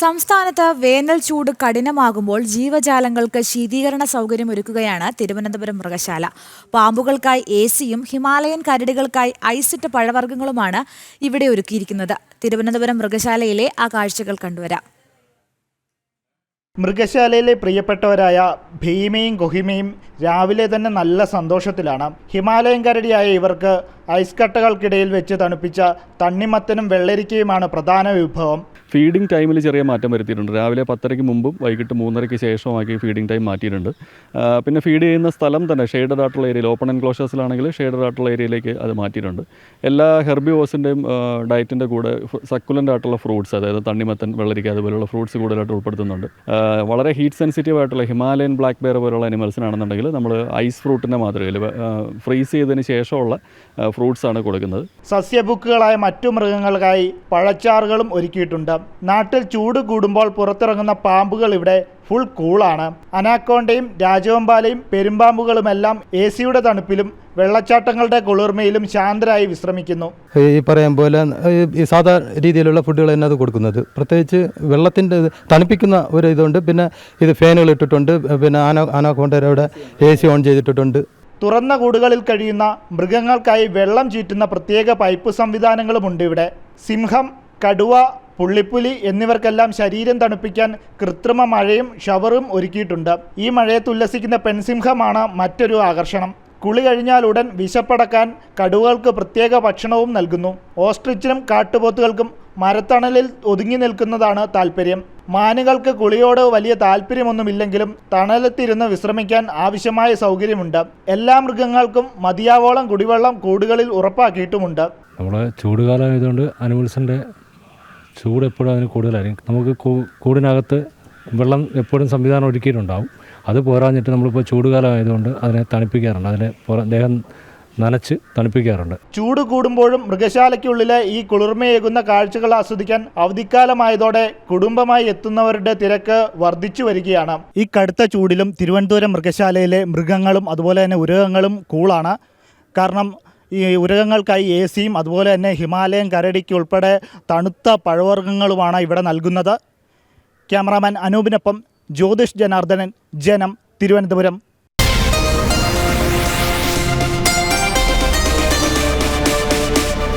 സംസ്ഥാനത്ത് വേനൽ ചൂട് കഠിനമാകുമ്പോൾ ജീവജാലങ്ങൾക്ക് ശീതീകരണ സൗകര്യം ഒരുക്കുകയാണ് തിരുവനന്തപുരം മൃഗശാല. പാമ്പുകൾക്കായി എസിയും ഹിമാലയൻ കരടികൾക്കായി ഐസിട്ട പഴവർഗ്ഗങ്ങളുമാണ് ഇവിടെ ഒരുക്കിയിരിക്കുന്നത്. തിരുവനന്തപുരം മൃഗശാലയിലെ ആ കാഴ്ചകൾ കണ്ടുവരാം. മൃഗശാലയിലെ പ്രിയപ്പെട്ടവരായ ഭീമയും കൊഹിമയും രാവിലെ തന്നെ നല്ല സന്തോഷത്തിലാണ്. ഹിമാലയൻ കരടിയായ ഇവർക്ക് ഐസ് കട്ടകൾക്കിടയിൽ വെച്ച് തണുപ്പിച്ച തണ്ണിമത്തനും വെള്ളരിക്കയുമാണ് പ്രധാന വിഭവം. ഫീഡിംഗ് ടൈമിൽ ചെറിയ മാറ്റം വരുത്തിയിട്ടുണ്ട്. രാവിലെ 10:30 മുമ്പും വൈകിട്ട് 3:30 ശേഷമാക്കി ഫീഡിംഗ് ടൈം മാറ്റിയിട്ടുണ്ട്. പിന്നെ ഫീഡ് ചെയ്യുന്ന സ്ഥലം തന്നെ ഷെയ്ഡഡ് ആയിട്ടുള്ള ഏരിയയിൽ, ഓപ്പൺ എൻക്ലോഷേഴ്സിലാണെങ്കിൽ ഷെയ്ഡഡ് ആയിട്ടുള്ള ഏരിയയിലേക്ക് അത് മാറ്റിയിട്ടുണ്ട്. എല്ലാ ഹെർബിവോസിൻ്റെയും ഡയറ്റിൻ്റെ കൂടെ സക്കുലൻ്റ് ആയിട്ടുള്ള ഫ്രൂട്ട്സ്, അതായത് തണ്ണിമത്തൻ, വെള്ളരിക്ക അതുപോലുള്ള ഫ്രൂട്ട്സ് കൂടുതലായിട്ട് ഉൾപ്പെടുത്തുന്നുണ്ട്. വളരെ ഹീറ്റ് സെൻസിറ്റീവ് ആയിട്ടുള്ള ഹിമാലയൻ ബ്ലാക്ക് ബെയർ പോലുള്ള അനിമൽസിനാണെന്നുണ്ടെങ്കിൽ നമ്മൾ ഐസ് ഫ്രൂട്ടിൻ്റെ മാതൃകയിൽ ഫ്രീസ് ചെയ്തതിന് ശേഷമുള്ള ഫ്രൂട്ട്സാണ് കൊടുക്കുന്നത്. സസ്യഭുക്കുകളായ മറ്റു മൃഗങ്ങൾക്കായി പഴച്ചാറുകളും ഒരുക്കിയിട്ടുണ്ട്. നാട്ടിൽ ചൂട് കൂടുമ്പോൾ പുറത്തിറങ്ങുന്ന പാമ്പുകൾ ഇവിടെ ഫുൾ കൂളാണ്. അനാക്കോണ്ടയും രാജവെമ്പാലയും പെരുമ്പാമ്പുകളുമെല്ലാം എസിയുടെ തണുപ്പിലും വെള്ളച്ചാട്ടങ്ങളുടെ കുളിർമയിലും ശാന്തരായി വിശ്രമിക്കുന്നു. ഈ പറയും പോലെ ഈ സാധാ രീതിയിലുള്ള ഫുഡുകൾ തന്നെ അത് കൊടുക്കുന്നത്. പ്രത്യേകിച്ച് വെള്ളത്തിൻ്റെ തണുപ്പിക്കുന്ന ഒരു ഇതുണ്ട്. പിന്നെ ഇത് ഫാനുകൾ ഇട്ടിട്ടുണ്ട്. പിന്നെ അനാക്കോണ്ടയുടെ അവിടെ എസി ഓൺ ചെയ്തിട്ടുണ്ട്. തുറന്ന കൂടുകളിൽ കഴിയുന്ന മൃഗങ്ങൾക്കായി വെള്ളം ചീറ്റുന്ന പ്രത്യേക പൈപ്പ് സംവിധാനങ്ങളുമുണ്ട് ഇവിടെ. സിംഹം, കടുവ, പുള്ളിപ്പുലി എന്നിവർക്കെല്ലാം ശരീരം തണുപ്പിക്കാൻ കൃത്രിമ മഴയും ഷവറും ഒരുക്കിയിട്ടുണ്ട്. ഈ മഴയത്ത് ഉല്ലസിക്കുന്ന പെൺസിംഹമാണ് മറ്റൊരു ആകർഷണം. കുളി കഴിഞ്ഞാൽ ഉടൻ വിശപ്പടക്കാൻ കടുവകൾക്ക് പ്രത്യേക ഭക്ഷണവും നൽകുന്നു. ഓസ്ട്രിച്ചിനും കാട്ടുപോത്തുകൾക്കും മരത്തണലിൽ ഒതുങ്ങി നിൽക്കുന്നതാണ് താല്പര്യം. മാനുകൾക്ക് കുളിയോട് വലിയ താല്പര്യമൊന്നുമില്ലെങ്കിലും തണലത്തിരുന്ന് വിശ്രമിക്കാൻ ആവശ്യമായ സൗകര്യമുണ്ട്. എല്ലാ മൃഗങ്ങൾക്കും മതിയാവോളം കുടിവെള്ളം കൂടുകളിൽ ഉറപ്പാക്കിയിട്ടുമുണ്ട്. നമ്മുടെ ചൂടുകാലമായതുകൊണ്ട് അനിമൽസിൻ്റെ ചൂട് എപ്പോഴും അതിന് കൂടുതലായിരിക്കും. നമുക്ക് കൂടിനകത്ത് വെള്ളം എപ്പോഴും സംവിധാനം ഒരുക്കിയിട്ടുണ്ടാവും. അത് പോരാഞ്ഞിട്ട് നമ്മളിപ്പോൾ ചൂടുകാലമായതുകൊണ്ട് അതിനെ തണുപ്പിക്കാറുണ്ട്. അതിനെ ദേഹം നനച്ച് തണുപ്പിക്കാറുണ്ട്. ചൂട് കൂടുമ്പോഴും മൃഗശാലയ്ക്കുള്ളിലെ ഈ കുളിർമയേകുന്ന കാഴ്ചകൾ ആസ്വദിക്കാൻ അവധിക്കാലമായതോടെ കുടുംബമായി എത്തുന്നവരുടെ തിരക്ക് വർദ്ധിച്ചു വരികയാണ്. ഈ കടുത്ത ചൂടിലും തിരുവനന്തപുരം മൃഗശാലയിലെ മൃഗങ്ങളും അതുപോലെ തന്നെ ഉരകങ്ങളും കൂളാണ്. കാരണം ഈ ഉരകങ്ങൾക്കായി എസിയും അതുപോലെ തന്നെ ഹിമാലയൻ കരടിക്ക് ഉൾപ്പെടെ തണുത്ത പഴവർഗ്ഗങ്ങളുമാണ് ഇവിടെ നൽകുന്നത്. ക്യാമറാമാൻ അനൂപിനൊപ്പം ജ്യോതിഷ് ജനാർദ്ദനൻ, ജനം, തിരുവനന്തപുരം.